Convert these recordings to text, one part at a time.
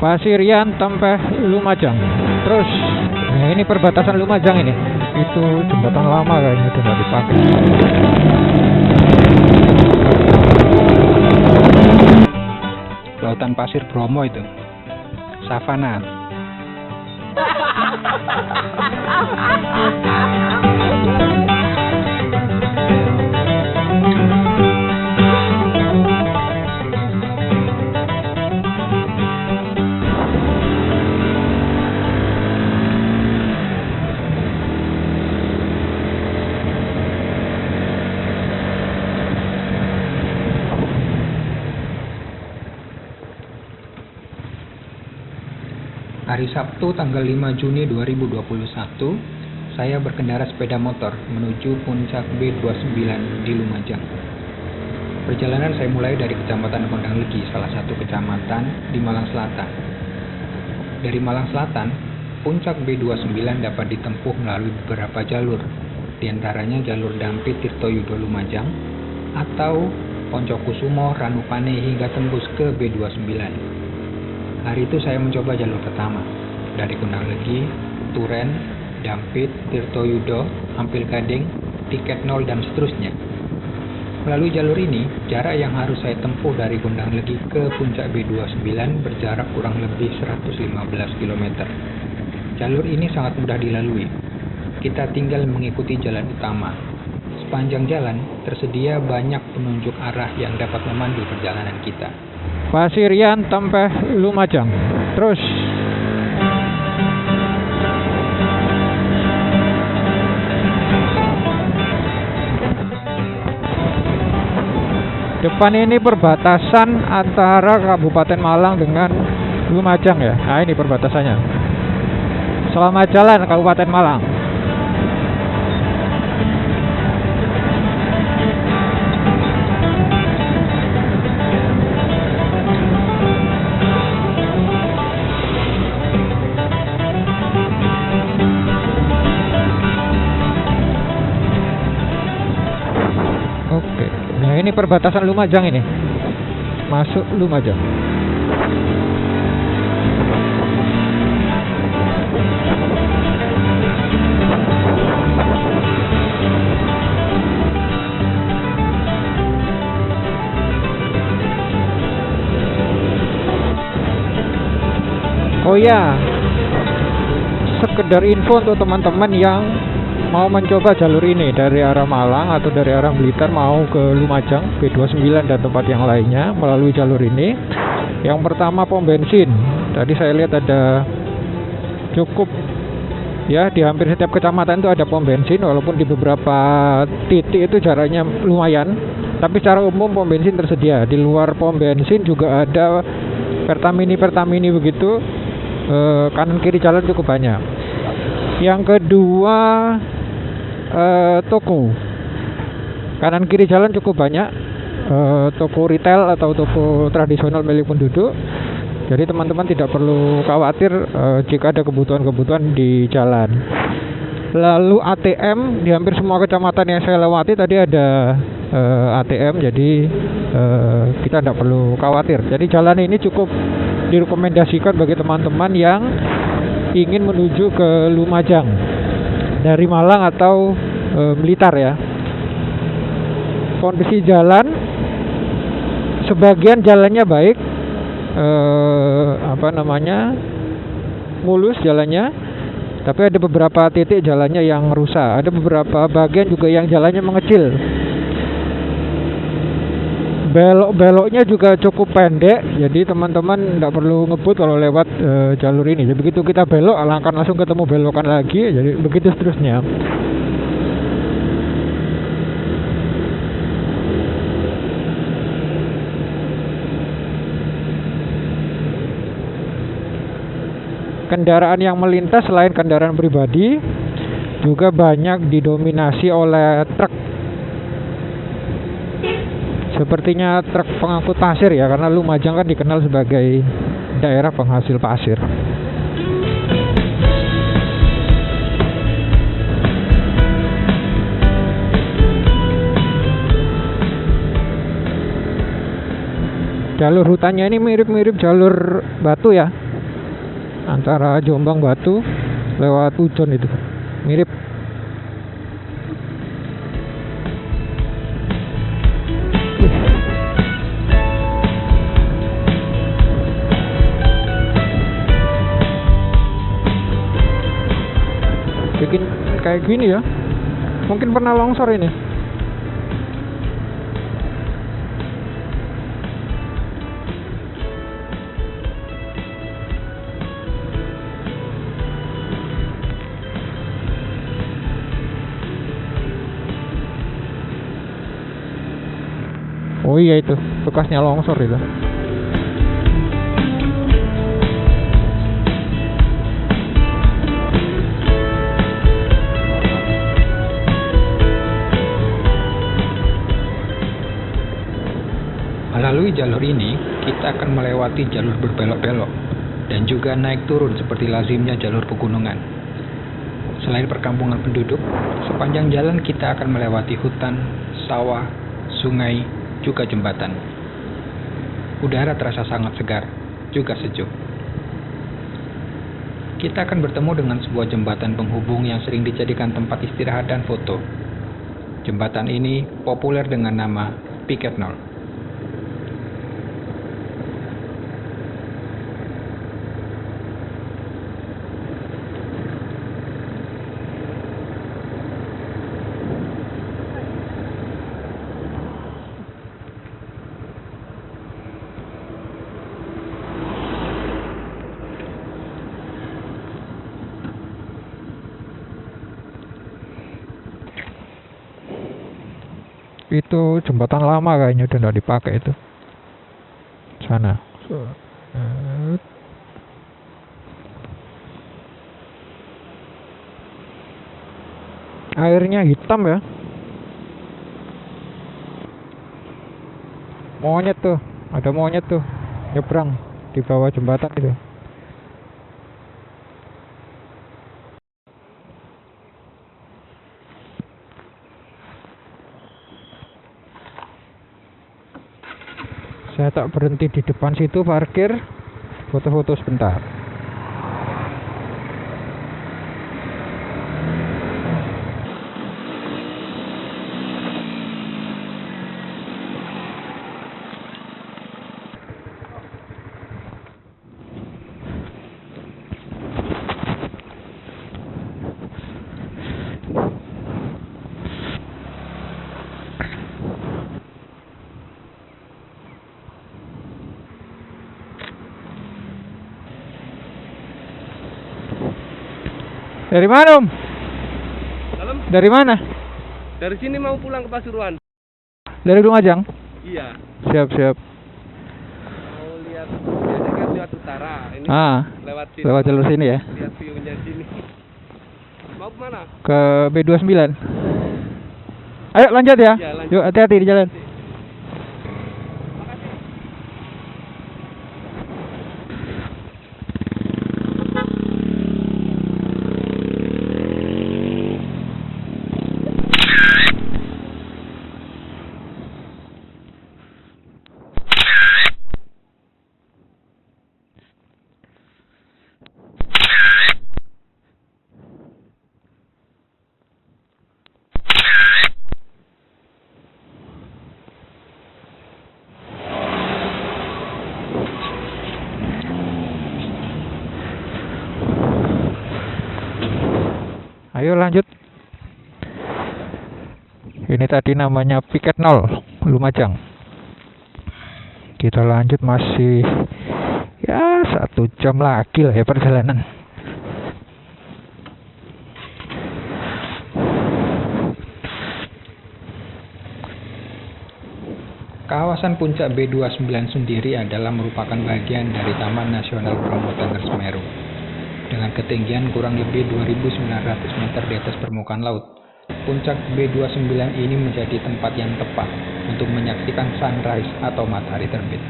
Pasirian Tempeh Lumajang. Terus ini perbatasan Lumajang ini. Itu jembatan lama kayaknya udah nggak dipakai. Lautan pasir Bromo itu, savana. Hari Sabtu tanggal 5 Juni 2021, saya berkendara sepeda motor menuju Puncak B29 di Lumajang. Perjalanan saya mulai dari Kecamatan Kondang Legi, salah satu kecamatan di Malang Selatan. Dari Malang Selatan, Puncak B29 dapat ditempuh melalui beberapa jalur, diantaranya jalur Dampit Tirtoyudo Lumajang atau Poncokusumo, Ranupane hingga tembus ke B29. Hari itu saya mencoba jalur pertama, dari Kondang Legi, Turen, Dampit, Tirtoyudo, Ampil Gading, Tiket 0, dan seterusnya. Melalui jalur ini, jarak yang harus saya tempuh dari Kondang Legi ke Puncak B29 berjarak kurang lebih 115 km. Jalur ini sangat mudah dilalui. Kita tinggal mengikuti jalan utama. Sepanjang jalan, tersedia banyak penunjuk arah yang dapat memandu perjalanan kita. Pasirian Tempeh Lumajang. Terus depan ini perbatasan antara Kabupaten Malang dengan Lumajang ya. Nah, ini perbatasannya. Selamat jalan Kabupaten Malang. Oke, nah ini perbatasan Lumajang ini. Masuk Lumajang. Oh ya, sekedar info untuk teman-teman yang mau mencoba jalur ini dari arah Malang atau dari arah Blitar mau ke Lumajang, B29 dan tempat yang lainnya melalui jalur ini. Yang pertama pom bensin. Tadi saya lihat ada cukup ya, di hampir setiap kecamatan itu ada pom bensin, walaupun di beberapa titik itu jaraknya lumayan. Tapi secara umum pom bensin tersedia. Di luar pom bensin juga ada Pertamini begitu. Kanan kiri jalan cukup banyak. Yang kedua toko kanan kiri jalan cukup banyak, toko retail atau toko tradisional milik penduduk. Jadi teman-teman tidak perlu khawatir jika ada kebutuhan-kebutuhan di jalan. Lalu ATM di hampir semua kecamatan yang saya lewati tadi ada ATM, jadi kita tidak perlu khawatir. Jadi jalan ini cukup direkomendasikan bagi teman-teman yang ingin menuju ke Lumajang dari Malang atau Blitar ya. Kondisi jalan, sebagian jalannya baik, mulus jalannya, tapi ada beberapa titik jalannya yang rusak. Ada beberapa bagian juga yang jalannya mengecil. Belok-beloknya juga cukup pendek, jadi teman-teman tidak perlu ngebut kalau lewat jalur ini. Jadi begitu kita belok, akan langsung ketemu belokan lagi, jadi begitu seterusnya. Kendaraan yang melintas selain kendaraan pribadi juga banyak didominasi oleh truk. Sepertinya truk pengangkut pasir ya, karena Lumajang kan dikenal sebagai daerah penghasil pasir. Jalur hutannya ini mirip-mirip jalur Batu ya. antara Jombang Batu lewat Pujon itu. Mirip. Bikin kayak gini ya. Mungkin pernah longsor ini. Oh iya, itu bekasnya longsor itu. Melalui jalur ini, kita akan melewati jalur berbelok-belok dan juga naik turun seperti lazimnya jalur pegunungan. Selain perkampungan penduduk, sepanjang jalan kita akan melewati hutan, sawah, sungai, juga jembatan. Udara terasa sangat segar, juga sejuk. Kita akan bertemu dengan sebuah jembatan penghubung yang sering dijadikan tempat istirahat dan foto. Jembatan ini populer dengan nama Picket Nol. Itu jembatan lama kayaknya udah nggak dipakai itu. Sana. Airnya hitam ya. Monyet tuh, ada monyet tuh nyebrang di bawah jembatan itu. Saya tak berhenti di depan situ, parkir, foto-foto sebentar. Dari mana, Om? Dalam? Dari mana? Dari sini mau pulang ke Pasuruan. Dari Lumajang? Iya. Siap. Mau lihat, biasanya kan lewat utara. Ini lewat sini. Lewat jalur sini ya? Lihat view-nya sini. Mau kemana? Ke B29. Ayo lanjut ya. Iya, lanjut. Yuk, hati-hati di jalan. Ayo lanjut. Ini tadi namanya Picket Nol, Lumajang. Kita lanjut, masih ya 1 jam lagi lah ya perjalanan. Kawasan Puncak B29 sendiri adalah merupakan bagian dari Taman Nasional Bromo Tengger Semeru. Dengan ketinggian kurang lebih 2.900 meter di atas permukaan laut, Puncak B29 ini menjadi tempat yang tepat untuk menyaksikan sunrise atau matahari terbit.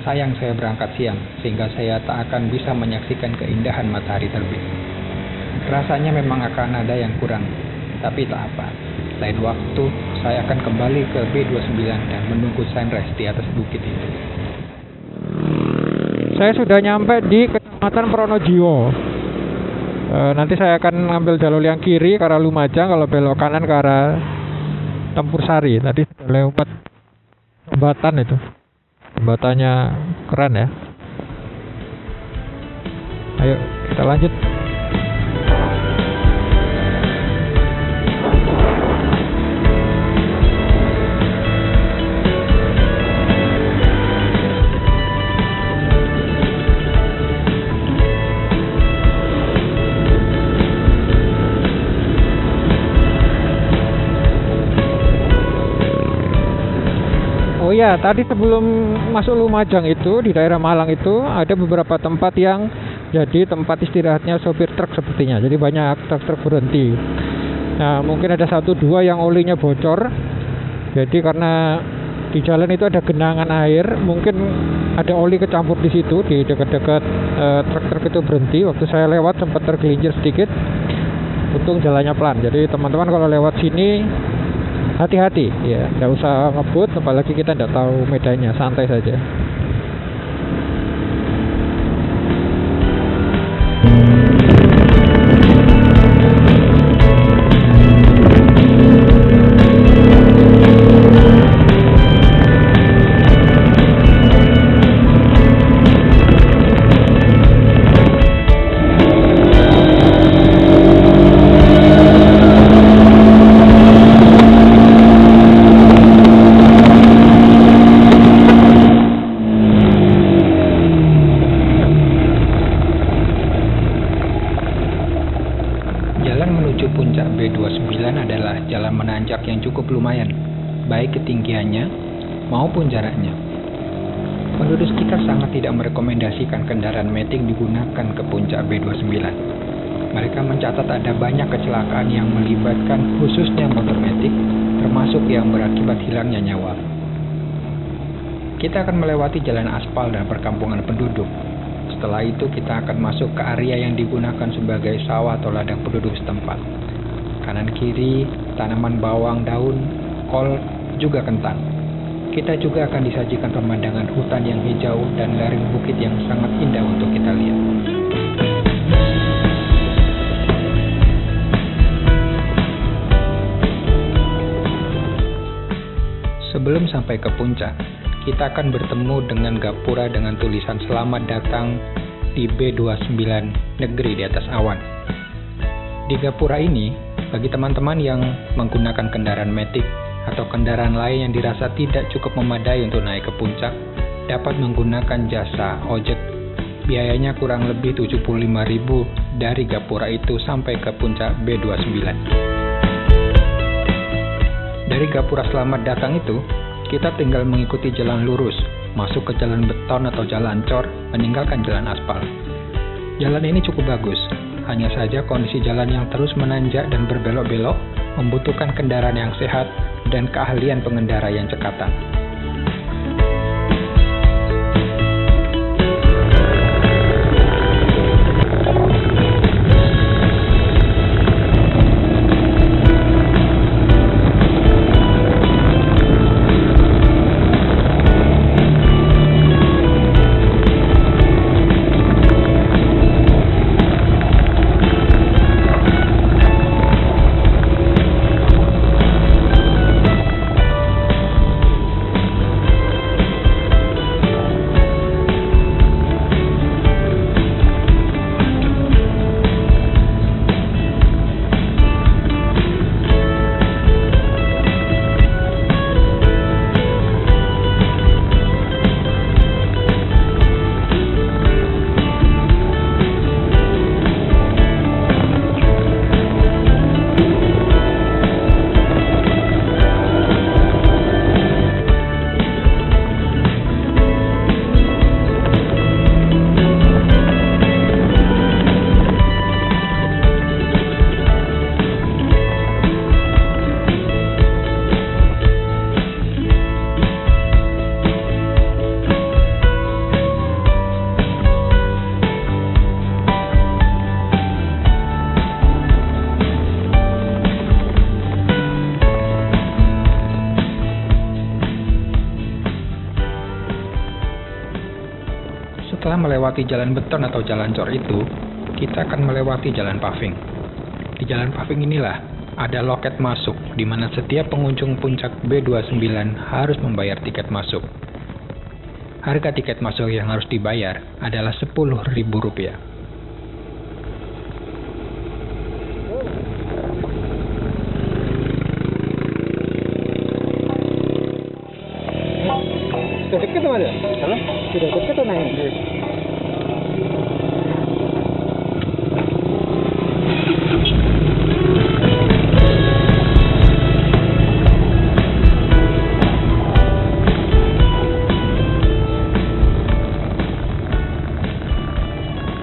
Sayang saya berangkat siang, sehingga saya tak akan bisa menyaksikan keindahan matahari terbit. Rasanya memang akan ada yang kurang, tapi tak apa. Lain waktu, saya akan kembali ke B29 dan menunggu sunrise di atas bukit itu. Saya sudah nyampe di Kecamatan Pronojiwo. Nanti saya akan ngambil jalur yang kiri ke arah Lumajang, kalau belok kanan ke arah Tempur Sari. Tadi sudah lewat jembatan itu. Jembatannya keren ya. Ayo kita lanjut. Oh ya, tadi sebelum masuk Lumajang itu di daerah Malang itu ada beberapa tempat yang jadi tempat istirahatnya sopir truk sepertinya. Jadi banyak truk-truk berhenti. Nah, mungkin ada 1-2 yang olinya bocor. Jadi karena di jalan itu ada genangan air, mungkin ada oli kecampur di situ di dekat-dekat truk-truk itu berhenti. Waktu saya lewat sempat tergelincir sedikit. Untung jalannya pelan. Jadi teman-teman kalau lewat sini hati-hati ya, nggak usah ngebut, apalagi kita nggak tahu medannya, santai saja. Puncak B29 adalah jalan menanjak yang cukup lumayan, baik ketinggiannya maupun jaraknya. Penduduk sekitar sangat tidak merekomendasikan kendaraan matic digunakan ke puncak B29. Mereka mencatat ada banyak kecelakaan yang melibatkan khususnya motor matic, termasuk yang berakibat hilangnya nyawa. Kita akan melewati jalan aspal dan perkampungan penduduk. Setelah itu kita akan masuk ke area yang digunakan sebagai sawah atau ladang penduduk setempat. Kanan kiri, tanaman bawang daun, kol, juga kentang. Kita juga akan disajikan pemandangan hutan yang hijau dan lereng bukit yang sangat indah untuk kita lihat. Sebelum sampai ke puncak, kita akan bertemu dengan gapura dengan tulisan "Selamat datang di B29 Negeri di atas awan". Di gapura ini, bagi teman-teman yang menggunakan kendaraan matic atau kendaraan lain yang dirasa tidak cukup memadai untuk naik ke puncak, dapat menggunakan jasa ojek. Biayanya kurang lebih 75.000 dari gapura itu sampai ke puncak B29. Dari gapura Selamat Datang itu, kita tinggal mengikuti jalan lurus, masuk ke jalan beton atau jalan cor, meninggalkan jalan aspal. Jalan ini cukup bagus, hanya saja kondisi jalan yang terus menanjak dan berbelok-belok membutuhkan kendaraan yang sehat dan keahlian pengendara yang cekatan. Setelah melewati jalan beton atau jalan cor itu, kita akan melewati jalan paving. Di jalan paving inilah ada loket masuk, di mana setiap pengunjung puncak B29 harus membayar tiket masuk. Harga tiket masuk yang harus dibayar adalah Rp10.000. Sudah dekat Mas ya? Halo? Sudah dekat atau naik?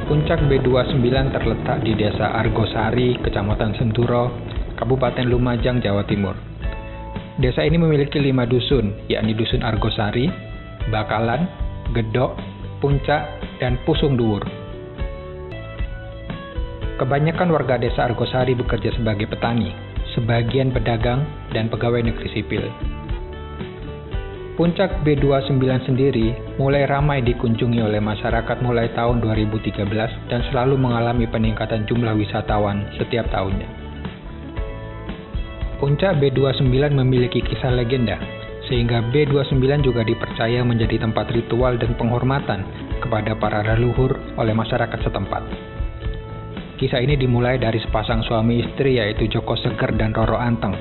Puncak B29 terletak di Desa Argosari, Kecamatan Senturo, Kabupaten Lumajang, Jawa Timur. Desa ini memiliki 5 dusun, yakni Dusun Argosari, Bakalan, Gedok, Puncak, dan Pusung Dhuwur. Kebanyakan warga Desa Argosari bekerja sebagai petani, sebagian pedagang, dan pegawai negeri sipil. Puncak B29 sendiri mulai ramai dikunjungi oleh masyarakat mulai tahun 2013 dan selalu mengalami peningkatan jumlah wisatawan setiap tahunnya. Puncak B29 memiliki kisah legenda, sehingga B29 juga dipercaya menjadi tempat ritual dan penghormatan kepada para leluhur oleh masyarakat setempat. Kisah ini dimulai dari sepasang suami istri yaitu Joko Seger dan Roro Anteng.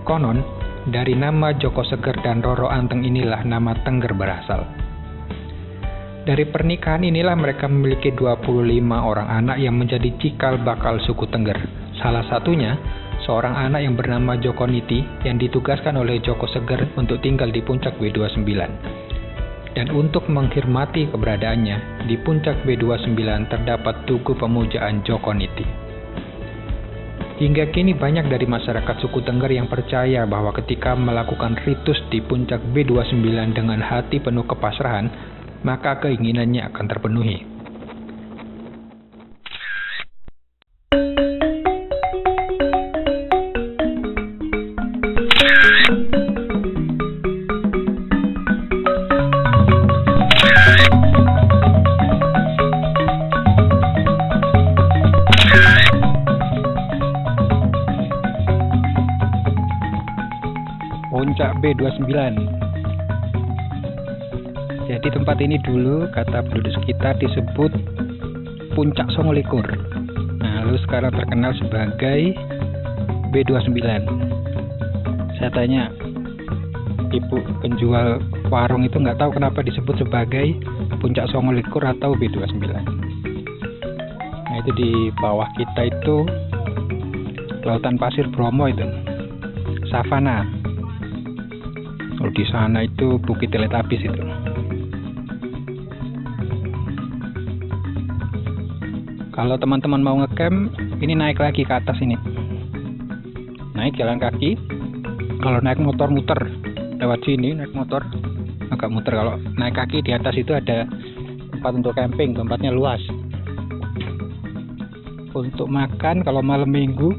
Konon, dari nama Joko Seger dan Roro Anteng inilah nama Tengger berasal. Dari pernikahan inilah mereka memiliki 25 orang anak yang menjadi cikal bakal suku Tengger. Salah satunya, seorang anak yang bernama Joko Niti yang ditugaskan oleh Joko Seger untuk tinggal di puncak B29. Dan untuk menghormati keberadaannya, di puncak B29 terdapat tugu pemujaan Joko Niti. Hingga kini banyak dari masyarakat suku Tengger yang percaya bahwa ketika melakukan ritus di puncak B29 dengan hati penuh kepasrahan, maka keinginannya akan terpenuhi. Puncak B29. Jadi tempat ini dulu kata penduduk sekitar disebut Puncak Songolikur. Nah, lalu sekarang terkenal sebagai B29. Saya tanya ibu penjual warung itu nggak tahu kenapa disebut sebagai Puncak Songolikur atau B29. Nah, itu di bawah kita itu lautan pasir Bromo itu, savana. Kalau di sana itu Bukit Teletubbies itu. Kalau teman-teman mau ngecamp, ini naik lagi ke atas ini. Naik jalan kaki. Kalau naik motor muter lewat sini, naik motor agak muter. Kalau naik kaki di atas itu ada tempat untuk camping, tempatnya luas. Untuk makan kalau malam minggu,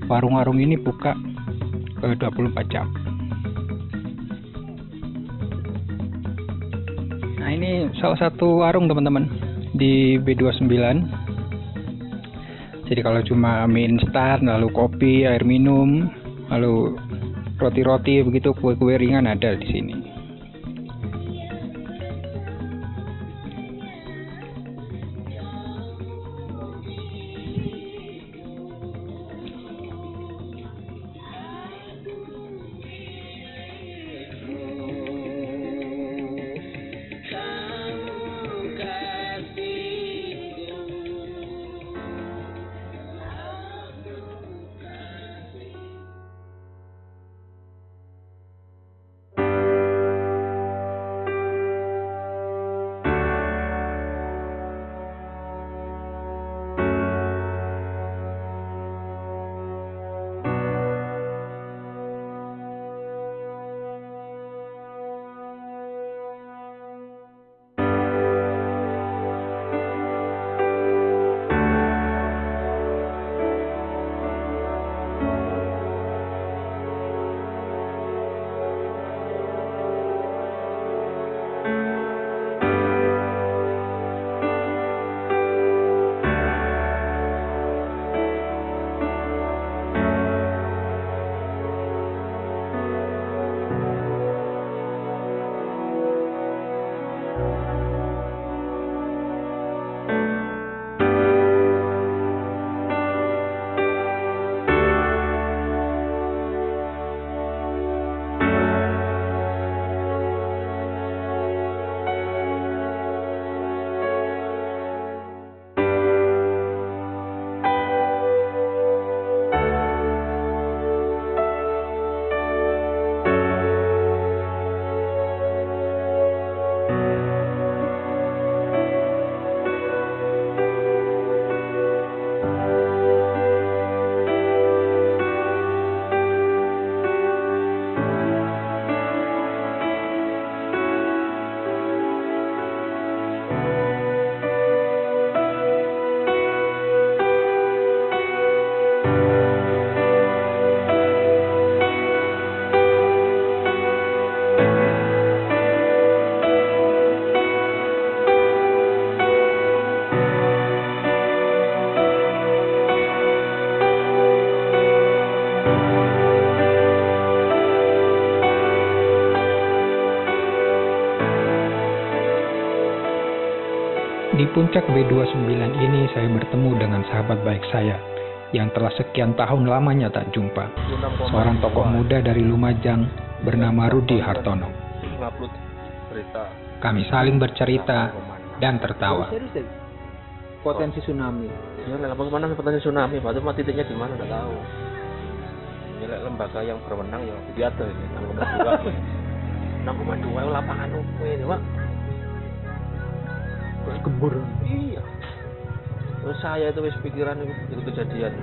warung-warung ini buka 24 jam. Nah, ini salah satu warung teman-teman di B29. Jadi kalau cuma mie instan, lalu kopi, air minum, lalu roti-roti begitu, kue-kue ringan ada di sini. Di puncak B29 ini saya bertemu dengan sahabat baik saya yang telah sekian tahun lamanya tak jumpa. Seorang tokoh muda dari Lumajang bernama Rudi Hartono. Kami saling bercerita dan tertawa. Potensi tsunami. Ya, bagaimana potensi tsunami? Pak, itu titiknya di mana? Nggak tahu. Ya, lembaga yang berwenang ya biasa ini 6,2 lapangan ini, Pak. Gembur. Iya. Terus saya itu wis pikiran itu kejadian.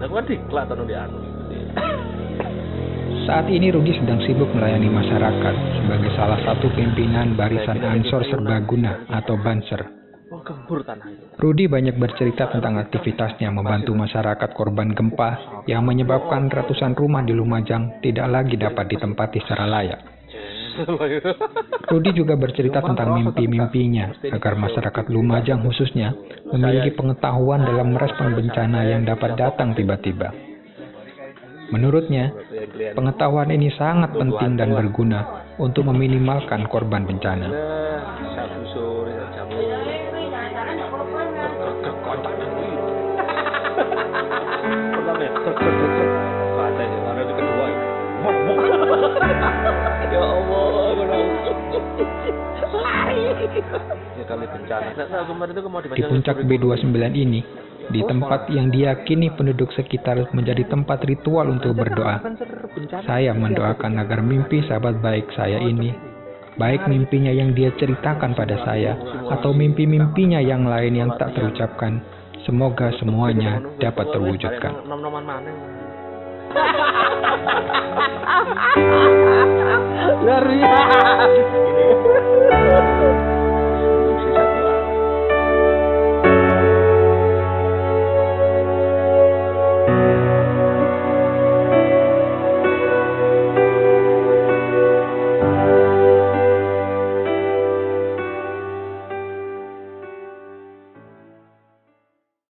Nah, aku kan diklat atau di anu. Saat ini Rudi sedang sibuk melayani masyarakat sebagai salah satu pimpinan Barisan Ansor Serbaguna atau Banser. Oh, gembur tanah itu. Rudi banyak bercerita tentang aktivitasnya membantu masyarakat korban gempa yang menyebabkan ratusan rumah di Lumajang tidak lagi dapat ditempati secara layak. Rudi juga bercerita tentang mimpi-mimpinya agar masyarakat Lumajang khususnya memiliki pengetahuan dalam merespon bencana yang dapat datang tiba-tiba. Menurutnya, pengetahuan ini sangat penting dan berguna untuk meminimalkan korban bencana. Ya Allah, Di puncak B29 ini, di tempat yang diyakini penduduk sekitar menjadi tempat ritual untuk berdoa, saya mendoakan agar mimpi sahabat baik saya ini, baik mimpinya yang dia ceritakan pada saya, atau mimpi-mimpinya yang lain yang tak terucapkan, semoga semuanya dapat terwujudkan. Luar biasa.